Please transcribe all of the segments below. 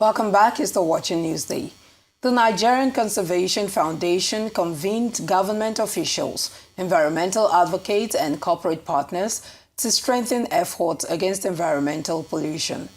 Welcome back. It's the Watching Newsday. The Nigerian Conservation Foundation convened government officials, environmental advocates and corporate partners to strengthen efforts against environmental pollution.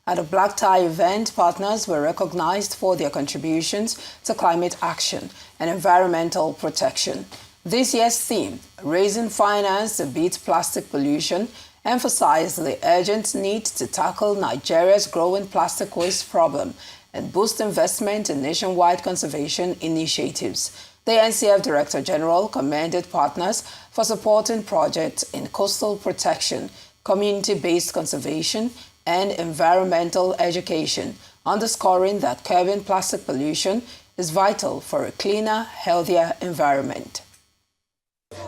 At a black tie event, partners were recognized for their contributions to climate action and environmental protection. This year's theme, Raising Finance to Beat Plastic Pollution, emphasized the urgent need to tackle Nigeria's growing plastic waste problem and boost investment in nationwide conservation initiatives. The NCF Director General commended partners for supporting projects in coastal protection, community-based conservation, and environmental education, underscoring that curbing plastic pollution is vital for a cleaner, healthier environment.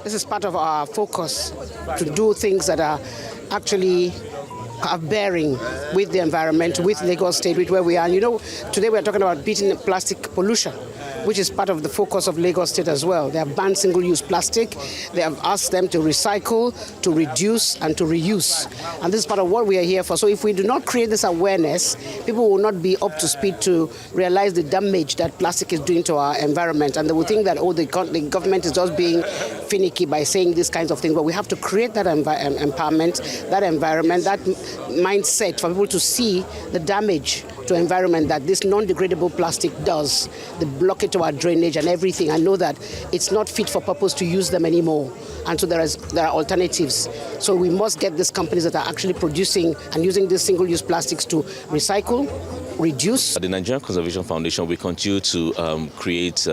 This is part of our focus to do things that are actually have bearing with the environment, with Lagos State, with where we are. And today we are talking about beating plastic pollution, which is part of the focus of Lagos State as well. They have banned single-use plastic. They have asked them to recycle, to reduce, and to reuse. And this is part of what we are here for. So if we do not create this awareness, people will not be up to speed to realize the damage that plastic is doing to our environment. And they will think that, the government is just being finicky by saying these kinds of things. But we have to create that empowerment, that environment, that mindset for people to see the damage to environment that this non-degradable plastic does, the blockage to our drainage and everything. I know that it's not fit for purpose to use them anymore. And so there are alternatives. So we must get these companies that are actually producing and using these single-use plastics to recycle, reduce. At the Nigerian Conservation Foundation, we continue to create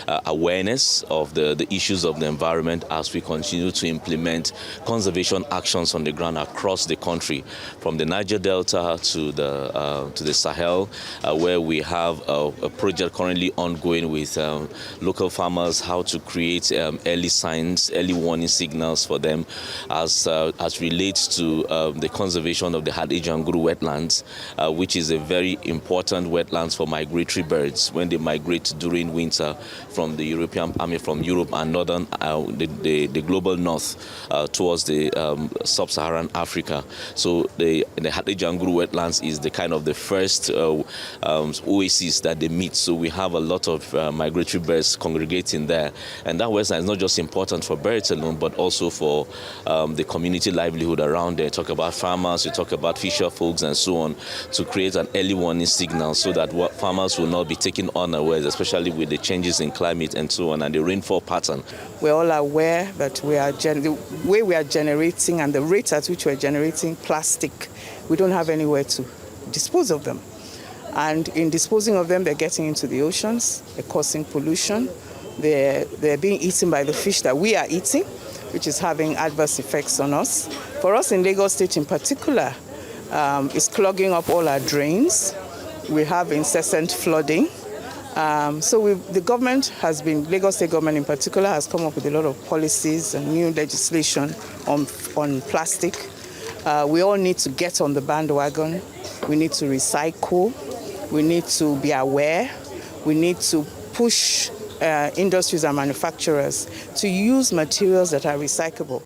awareness of the issues of the environment as we continue to implement conservation actions on the ground across the country, from the Niger Delta to the Sahel, where we have a project currently ongoing with local farmers, how to create early signs, early warning signals for them as relates to the conservation of the Hadejia-Nguru wetlands, which is a very important wetlands for migratory birds when they migrate during winter from the Europe and northern, the global north towards the sub-Saharan Africa. So the Hadejia-Nguru wetlands is the kind of the first oasis that they meet. So we have a lot of migratory birds congregating there, and that wetland is not just important for birds alone, but also for the community livelihood around there. Talk about farmers, we talk about fisher folks and so on, to create an early warning signal so that farmers will not be taken unawares, especially with the changes in climate and so on, and the rainfall pattern. We're all aware that the way we are generating and the rate at which we're generating plastic, we don't have anywhere to dispose of them. And in disposing of them, they're getting into the oceans, they're causing pollution, they're being eaten by the fish that we are eating, which is having adverse effects on us. For us in Lagos State in particular, it's clogging up all our drains. We have incessant flooding. So the government has been, Lagos State government in particular, has come up with a lot of policies and new legislation on plastic. We all need to get on the bandwagon. We need to recycle. We need to be aware. We need to push industries and manufacturers to use materials that are recyclable.